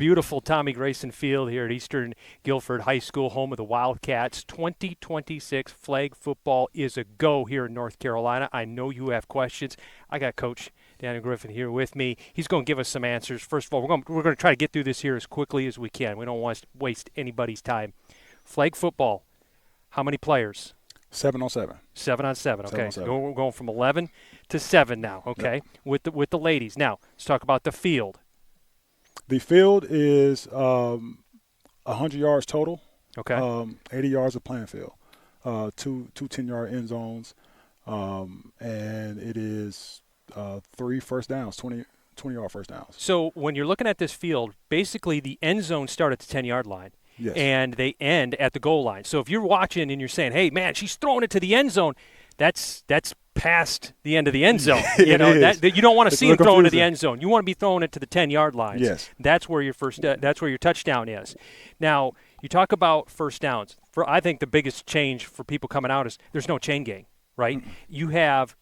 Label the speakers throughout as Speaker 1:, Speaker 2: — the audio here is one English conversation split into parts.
Speaker 1: beautiful Tommy Grayson Field here at Eastern Guilford High School, home of the Wildcats. 2026 flag football is a go here in North Carolina. I know you have questions. I got Coach Daniel Griffin here with me. He's going to give us some answers. First of all, we're going to try to get through this here as quickly as we can. We don't want to waste anybody's time. Flag football, how many players?
Speaker 2: 7 on 7.
Speaker 1: 7 on 7. Okay,
Speaker 2: 7 on 7.
Speaker 1: We're going from 11 to 7 now. Okay,
Speaker 2: Yep.
Speaker 1: with the ladies. Now let's talk about the field.
Speaker 2: The field is 100 yards total.
Speaker 1: Okay.
Speaker 2: 80 yards of playing field. Two 10-yard end zones, and it is 3 first downs, 20-yard first downs.
Speaker 1: So when you're looking at this field, basically the end zones start at the 10-yard line.
Speaker 2: Yes.
Speaker 1: And they end at the goal line. So if you're watching and you're saying, "Hey, man, she's throwing it to the end zone," that's past the end of the end zone. You know, that you don't want to see him throwing to the end zone. You want to be throwing it to the 10-yard lines.
Speaker 2: Yes.
Speaker 1: That's where your that's where your touchdown is. Now, you talk about first downs. I think the biggest change for people coming out is there's no chain gang, right? Mm-hmm.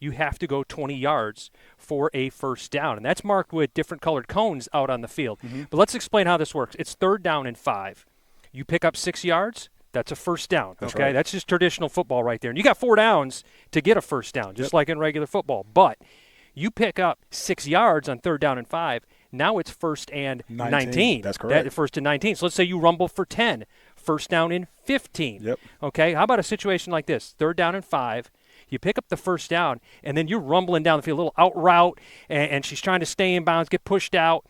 Speaker 1: You have to go 20 yards for a first down, and that's marked with different colored cones out on the field. Mm-hmm. But let's explain how this works. It's 3rd down and 5. You pick up 6 yards, that's a first down.
Speaker 2: That's
Speaker 1: okay,
Speaker 2: right.
Speaker 1: That's just traditional football right there. And you got 4 downs to get a first down, just like in regular football. But you pick up 6 yards on 3rd down and 5. Now it's 1st and 19.
Speaker 2: That's correct.
Speaker 1: 1st and 19. So let's say you rumble for 10, 1st down and 15.
Speaker 2: Yep.
Speaker 1: Okay, how about a situation like this? 3rd down and 5. You pick up the first down, and then you're rumbling down the field, a little out route, and she's trying to stay in bounds, get pushed out,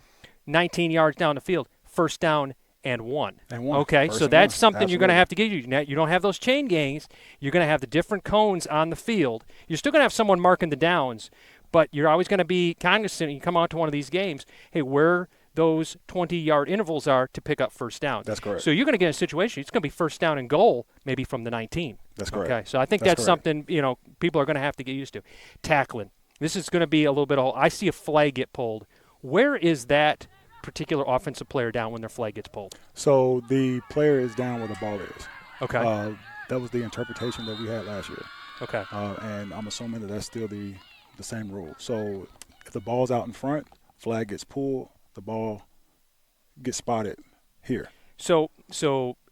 Speaker 1: 19 yards down the field, 1st down and 1. Okay,
Speaker 2: First
Speaker 1: so
Speaker 2: and
Speaker 1: that's
Speaker 2: 1.
Speaker 1: something
Speaker 2: Absolutely.
Speaker 1: you're going to have to get you. Now, you don't have those chain gangs. You're going to have the different cones on the field. You're still going to have someone marking the downs, but you're always going to be cognizant. You come out to one of these games, hey, where those 20-yard intervals are to pick up first downs.
Speaker 2: That's correct.
Speaker 1: So you're going to get in a situation, it's going to be 1st down and goal, maybe from the 19.
Speaker 2: That's correct.
Speaker 1: Okay, so I think that's something, people are going to have to get used to. Tackling. This is going to be a little bit of, I see a flag get pulled. Where is that particular offensive player down when their flag gets pulled?
Speaker 2: So the player is down where the ball is.
Speaker 1: Okay.
Speaker 2: That was the interpretation that we had last year.
Speaker 1: Okay.
Speaker 2: And I'm assuming that that's still the same rule. So if the ball's out in front, flag gets pulled, the ball gets spotted here.
Speaker 1: So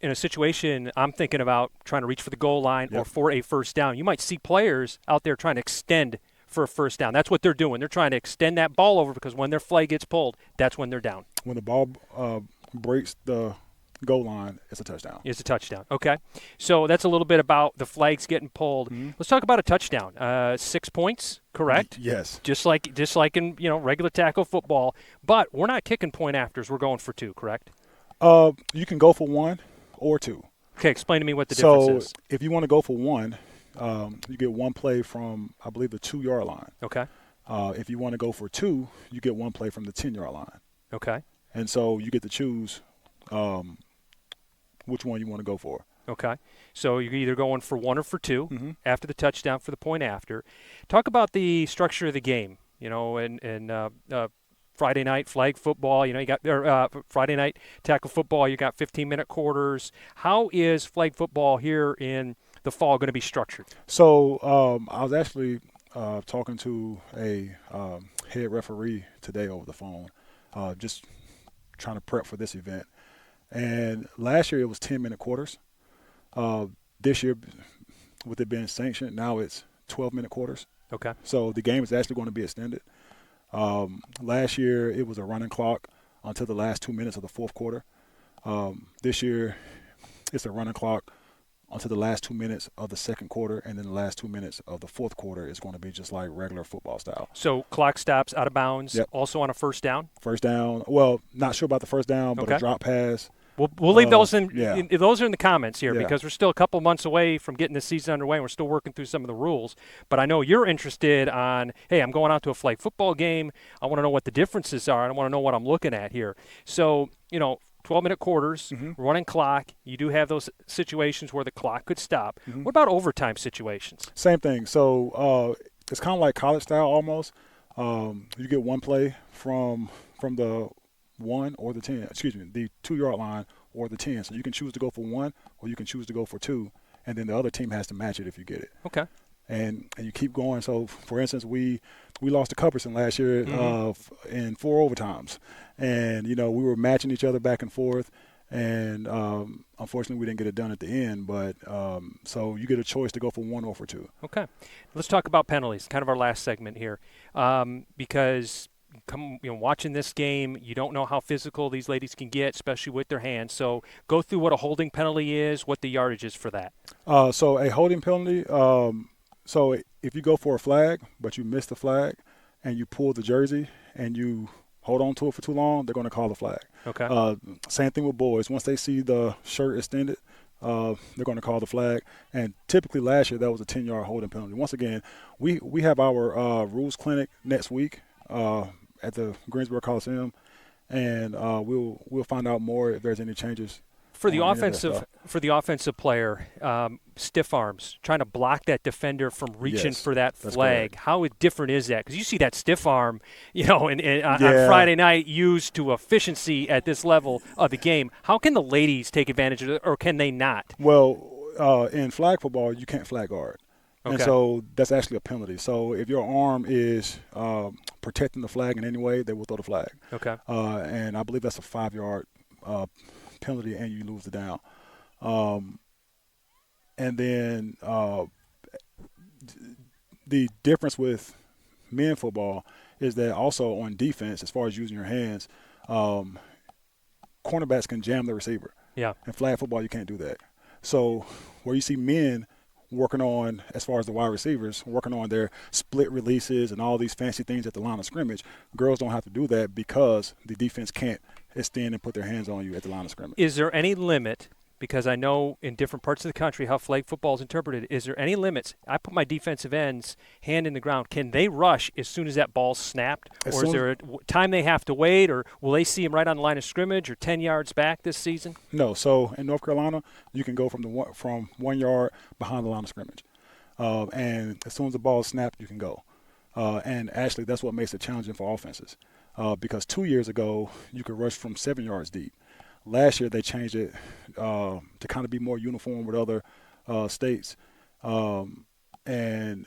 Speaker 1: in a situation, I'm thinking about trying to reach for the goal line or for a first down. You might see players out there trying to extend for a first down. That's what they're doing. They're trying to extend that ball over because when their flag gets pulled, that's when they're down.
Speaker 2: When the ball breaks the goal line, it's a touchdown.
Speaker 1: It's a touchdown. Okay. So that's a little bit about the flags getting pulled. Mm-hmm. Let's talk about a touchdown. 6 points, correct?
Speaker 2: Yes.
Speaker 1: Just like in regular tackle football. But we're not kicking point afters. We're going for 2, correct?
Speaker 2: You can go for 1 or 2.
Speaker 1: Okay. Explain to me what the difference is.
Speaker 2: So if you want to go for 1, you get 1 play from, I believe, the 2-yard line.
Speaker 1: Okay.
Speaker 2: If you want to go for 2, you get 1 play from the 10-yard line.
Speaker 1: Okay.
Speaker 2: And so you get to choose which one you want to go for.
Speaker 1: Okay. So you're either going for 1 or for 2 after the touchdown for the point after. Talk about the structure of the game, and Friday night flag football, you got Friday night tackle football, you got 15-minute quarters. How is flag football here in the fall going to be structured?
Speaker 2: So I was actually talking to a head referee today over the phone, just trying to prep for this event. And last year it was 10-minute quarters. This year, with it being sanctioned, now it's 12-minute quarters.
Speaker 1: Okay.
Speaker 2: So the game is actually going to be extended. Last year it was a running clock until the last 2 minutes of the fourth quarter. This year it's a running clock until the last 2 minutes of the second quarter, and then the last 2 minutes of the fourth quarter is going to be just like regular football style.
Speaker 1: So clock stops out of bounds, also on a first down?
Speaker 2: First down. Well, not sure about the first down, but a drop pass.
Speaker 1: We'll leave those in. Those are in the comments here
Speaker 2: Yeah.
Speaker 1: because we're still a couple months away from getting the season underway, and we're still working through some of the rules. But I know you're interested on, hey, I'm going out to a flag football game. I want to know what the differences are, and I want to know what I'm looking at here. So, 12-minute quarters, running clock. You do have those situations where the clock could stop. What about overtime situations?
Speaker 2: Same thing. So it's kind of like college style almost. You get 1 play from the 1 or the 10. The 2-yard line or the 10. So you can choose to go for 1 or you can choose to go for 2, and then the other team has to match it if you get it.
Speaker 1: Okay.
Speaker 2: and you keep going. So, for instance, we lost to Cupperson last year in 4 overtimes, and we were matching each other back and forth, and unfortunately we didn't get it done at the end. But so you get a choice to go for 1 or for 2.
Speaker 1: Okay, let's talk about penalties. Kind of our last segment here, because watching this game, you don't know how physical these ladies can get, especially with their hands. So go through what a holding penalty is, what the yardage is for that.
Speaker 2: So a holding penalty. So if you go for a flag, but you miss the flag, and you pull the jersey and you hold on to it for too long, they're going to call the flag.
Speaker 1: Okay.
Speaker 2: Same thing with boys. Once they see the shirt extended, they're going to call the flag. And typically last year that was a 10-yard holding penalty. Once again, we have our rules clinic next week at the Greensboro Coliseum, and we'll find out more if there's any changes.
Speaker 1: For the offensive player, stiff arms, trying to block that defender from reaching for that flag. How different is that? Because you see that stiff arm, on Friday night used to efficiency at this level of the game. How can the ladies take advantage of it, or can they not?
Speaker 2: Well, in flag football, you can't flag guard.
Speaker 1: Okay.
Speaker 2: And so that's actually a penalty. So if your arm is protecting the flag in any way, they will throw the flag.
Speaker 1: Okay.
Speaker 2: And I believe that's a 5-yard penalty, and you lose the down. And then the difference with men football is that also on defense, as far as using your hands, cornerbacks can jam the receiver.
Speaker 1: Yeah.
Speaker 2: In flag football, you can't do that. So where you see men working on, as far as the wide receivers, working on their split releases and all these fancy things at the line of scrimmage, girls don't have to do that because the defense can't extend and put their hands on you at the line of scrimmage.
Speaker 1: Is there any limit, because I know in different parts of the country how flag football is interpreted, is there any limits? I put my defensive ends hand in the ground. Can they rush as soon as that ball's snapped? Or is there a time they have to wait, or will they see him right on the line of scrimmage or 10 yards back this season?
Speaker 2: No. So in North Carolina, you can go from 1 yard behind the line of scrimmage. And as soon as the ball is snapped, you can go. And actually, that's what makes it challenging for offenses. Because 2 years ago, you could rush from 7 yards deep. Last year, they changed it to kind of be more uniform with other states. And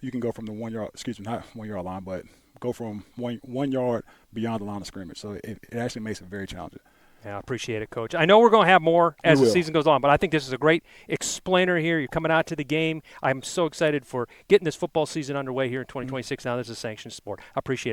Speaker 2: you can go from the 1 yard, not 1 yard line, but go from one yard beyond the line of scrimmage. So it actually makes it very challenging.
Speaker 1: Yeah, I appreciate it, Coach. I know we're going to have more as the season goes on, but I think this is a great explainer here. You're coming out to the game. I'm so excited for getting this football season underway here in 2026. Now this is a sanctioned sport. I appreciate it.